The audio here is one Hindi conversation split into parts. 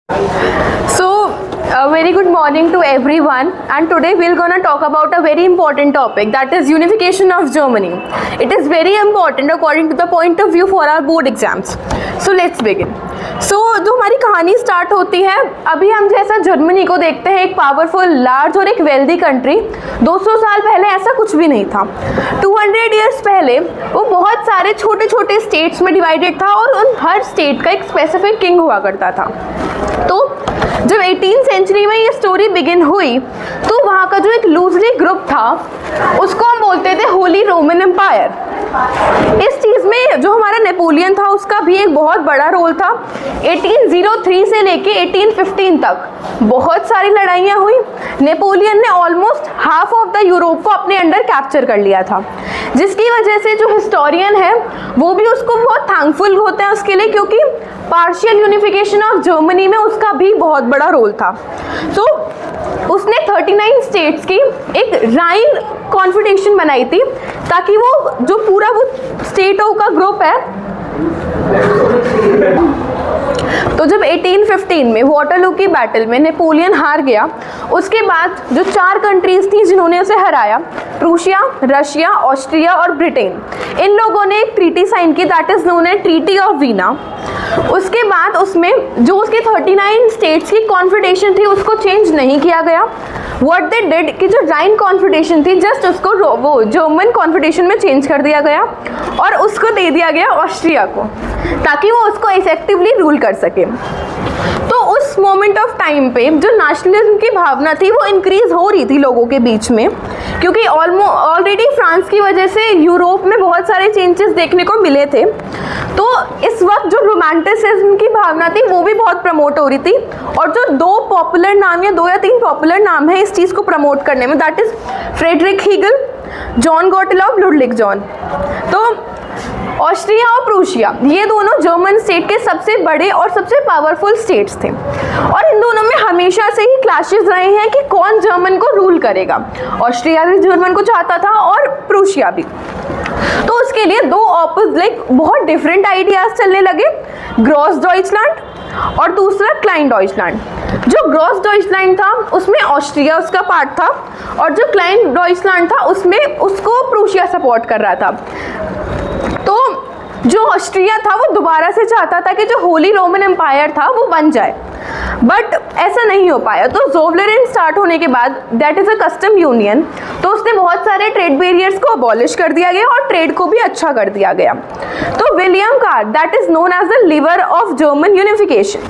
So, a very good morning to everyone, and today we're gonna talk about a very important topic, that is unification of Germany. It is very important according to the point of view for our board exams. So let's begin. So जो हमारी कहानी स्टार्ट होती है, अभी हम जैसा जर्मनी को देखते हैं एक पावरफुल, लार्ज और एक वेल्दी कंट्री, 200 साल पहले ऐसा कुछ भी नहीं था। 200 ईयर्स पहले वो बहुत सारे छोटे छोटे स्टेट्स में डिवाइडेड था और उन हर स्टेट का एक स्पेसिफिक किंग हुआ करता था। तो जब 18th सेंचुरी में ये स्टोरी बिगिन हुई तो वहाँ का जो एक लूजली ग्रुप था उसको हम बोलते थे होली रोमन एम्पायर। इस चीज़ में जो हमारा नेपोलियन था उसका भी एक बहुत बड़ा रोल था। 1803 से लेके 1815 तक बहुत सारी लड़ाइयाँ हुई। नेपोलियन ने almost half of the Europe को अपने अंडर कैप्चर कर लिया था, जिसकी वजह से जो हिस्टोरियन है वो भी उसको बहुत थैंकफुल होते हैं उसके लिए, क्योंकि पार्शियल यूनिफिकेशन ऑफ जर्मनी में उसका भी बहुत बड़ा रोल था। तो उसने 39 स्टेट्स की एक राइन कॉन्फेडरेशन बनाई थी ताकि वो जो पूरा वो स्टेटों का ग्रुप है, तो जब 1815 में वाटरलू की बैटल में नेपोलियन हार गया, उसके बाद जो 4 कंट्रीज थी जिन्होंने उसे हराया, प्रूशिया, रशिया, ऑस्ट्रिया और ब्रिटेन, इन लोगों ने एक ट्रीटी साइन की, that is known as treaty of Vienna. उसके बाद उसमें जो उसके 39 स्टेट्स की कॉन्फेडरेशन थी उसको चेंज नहीं किया गया। व्हाट दे डिड कि जो राइन कॉन्फेडरेशन थी जस्ट उसको वो जर्मन कॉन्फेडरेशन में चेंज कर दिया गया और उसको दे दिया गया ऑस्ट्रिया को, ताकि वो उसको इफेक्टिवली रूल कर सके। तो उस मोमेंट ऑफ टाइम पे जो नेशनलिज्म की भावना थी वो इंक्रीज हो रही थी लोगों के बीच में, क्योंकि ऑलरेडी फ्रांस की वजह से यूरोप में बहुत सारे चेंजेस देखने को मिले थे। तो इस वक्त जो रोमांटिसिज्म की भावना थी वो भी बहुत प्रमोट हो रही थी, और जो 2 पॉपुलर नाम या 2 या 3 पॉपुलर नाम है इस चीज़ को प्रमोट करने में, that is Friedrich Hegel, John Gottlob, Ludwig John. तो ऑस्ट्रिया और प्रूशिया ये दोनों जर्मन स्टेट के सबसे बड़े और सबसे पावरफुल स्टेट्स थे, और इन दोनों में हमेशा से ही क्लैशेस रहे हैं कि कौन जर्मन को रूल करेगा। ऑस्ट्रिया भी जर्मन को चाहता था और प्रूशिया भी। तो उसके लिए 2 बहुत डिफरेंट आइडियाज चलने लगे, ग्रॉस डॉइचलैंड और दूसरा क्लाइन डॉइचलैंड। जो ग्रॉस डॉइचलैंड था उसमें ऑस्ट्रिया उसका पार्ट था, और जो क्लाइन डॉइचलैंड था उसमें उसको प्रूशिया सपोर्ट कर रहा था। तो जो ऑस्ट्रिया था वो दोबारा से चाहता था कि जो होली रोमन एम्पायर था वो बन जाए, बट ऐसा नहीं हो पाया। तो ज़ोवलेरेन स्टार्ट होने के बाद, that is a custom union, तो उसने बहुत सारे ट्रेड बैरियर्स को अबॉलिश कर दिया गया और ट्रेड को भी अच्छा कर दिया गया। तो William Card, that is known as the lever of German unification,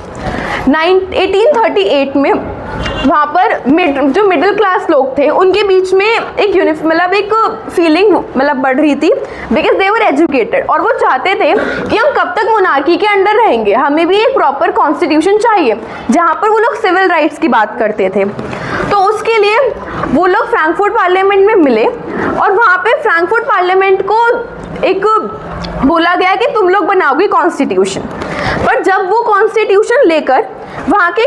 1838 में वहाँ पर जो मिडिल क्लास लोग थे उनके बीच में एक एक फीलिंग बढ़ रही थी, बिकॉज दे वर एजुकेटेड, और वो चाहते थे कि हम कब तक मोनार्की के अंडर रहेंगे, हमें भी एक प्रॉपर कॉन्स्टिट्यूशन चाहिए जहाँ पर वो लोग सिविल राइट्स की बात करते थे। तो उसके लिए वो लोग फ्रैंकफर्ट पार्लियामेंट में मिले, और वहाँ पे फ्रैंकफर्ट पार्लियामेंट को एक बोला गया कि तुम लोग बनाओगे कॉन्स्टिट्यूशन। पर जब वो कॉन्स्टिट्यूशन लेकर वहाँ के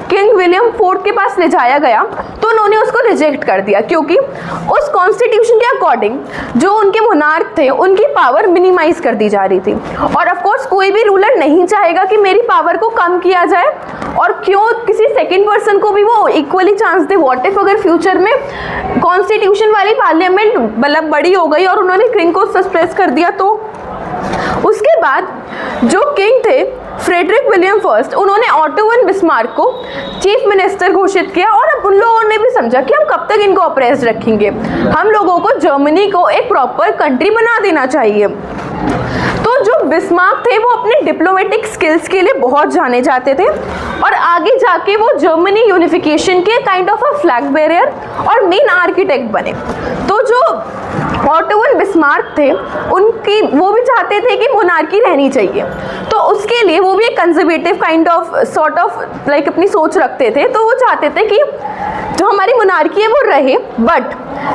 किंग विलियम फोर्थ के पास ले जाया गया तो उन्होंने उसको रिजेक्ट कर दिया, क्योंकि उस कॉन्स्टिट्यूशन के अकॉर्डिंग जो उनके मोनार्क थे उनकी पावर मिनिमाइज कर दी जा रही थी। और ऑफ कोर्स कोई भी रूलर नहीं चाहेगा कि मेरी पावर को कम किया जाए, और क्यों किसी सेकंड पर्सन को भी वो equally chance they. What if अगर फ्यूचर में कॉन्स्टिट्यूशन वाली पार्लियामेंट बड़ी हो गई और उन्होंने किंग को सस्पेंड कर दिया। तो उसके बाद जो किंग थे फ्रेडरिक विलियम फर्स्ट, उन्होंने ऑटो वन बिस्मार्क को चीफ मिनिस्टर घोषित किया, और अब उन लोगों ने भी समझा कि हम कब तक इनको ऑप्रेस्ड रखेंगे, हम लोगों को जर्मनी को एक प्रॉपर कंट्री बना देना चाहिए। तो जो बिस्मार्क थे वो अपने डिप्लोमेटिक स्किल्स के लिए बहुत जाने जाते थे, और आगे जाके वो जर्मनी यूनिफिकेशन के kind of a flag barrier और मेन आर्किटेक्ट बने। तो जो ऑटो वन बिस्मार्क थे उनकी वो भी चाहते थे कि मोनार्की रहनी चाहिए, तो उसके लिए वो भी एक conservative kind of sort of अपनी सोच रखते थे। तो वो चाहते थे कि जो हमारी मोनार्की है वो रहे, but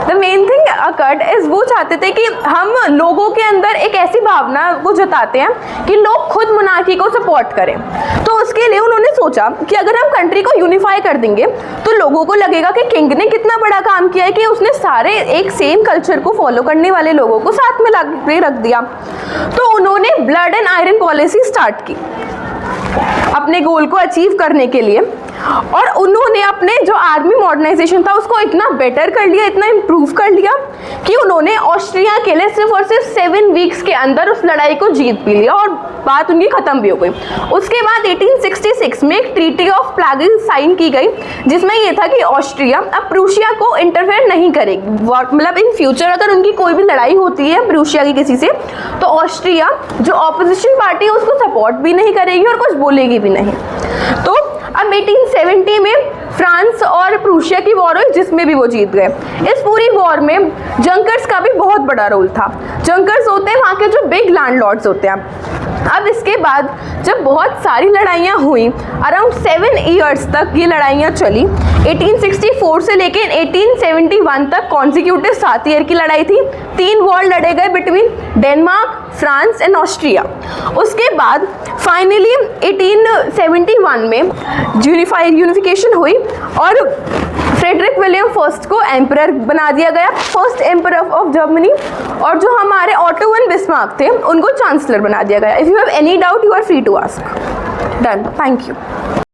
the main thing occurred is वो चाहते थे कि हम लोगों के अंदर एक ऐसी भावना को जताते हैं कि लोग खुद मोनार्की को सपोर्ट करें। तो उसके लिए उन्होंने सोचा कि अगर हम कंट्री को यूनिफाई कर देंगे तो लोगों को लगेगा कि किंग ने कितना बड़ा काम किया है कि उसने सारे एक सेम कल्चर को फॉलो करने वाले लोगों को साथ में ला के रख दिया। तो उन्होंने blood and iron policy start की। अपने गोल को अचीव करने के लिए। और उन्होंने अपने जो आर्मी मॉडर्नाइजेशन था उसको इतना बेटर कर लिया, इतना इम्प्रूव कर लिया कि उन्होंने ऑस्ट्रिया के लिए सिर्फ और सिर्फ 7 वीक्स के अंदर उस लड़ाई को जीत भी लिया और बात उनकी ख़त्म भी हो गई। उसके बाद 1866 में एक ट्रीटी ऑफ प्लागेज साइन की गई, जिसमें ये था कि ऑस्ट्रिया अब प्रूशिया को इंटरफेयर नहीं करेगी। मतलब इन फ्यूचर अगर उनकी कोई भी लड़ाई होती है प्रूशिया की किसी से, तो ऑस्ट्रिया जो ऑपोजिशन पार्टी है उसको सपोर्ट भी नहीं करेगी और कुछ बोलेगी भी नहीं। तो अब 1870 में फ्रांस और प्रूशिया की वॉर हुई, जिसमें भी वो जीत गए। इस पूरी वॉर में जंकर्स का भी बहुत बड़ा रोल था। जंकर्स होते हैं वहाँ के जो बिग लैंडलॉर्ड्स होते हैं। अब इसके बाद जब बहुत सारी लड़ाइयाँ हुई, अराउंड 7 ईयर्स तक ये लड़ाइयाँ चली। 1864 से लेके 1871 तक कॉन्जिक्यूटिव 7 ईयर की लड़ाई थी। 3 वॉर लड़े गए between Denmark, France and Austria. उसके बाद फाइनली 1871 में यूनिफिकेशन हुई और फ्रेडरिक विलियम फर्स्ट को एम्परर बना दिया गया, फर्स्ट एम्परर ऑफ जर्मनी। और जो हमारे ऑटो वन बिस्मार्क थे उनको चांसलर बना दिया गया। If you have any doubt you are free to ask. Done, thank you.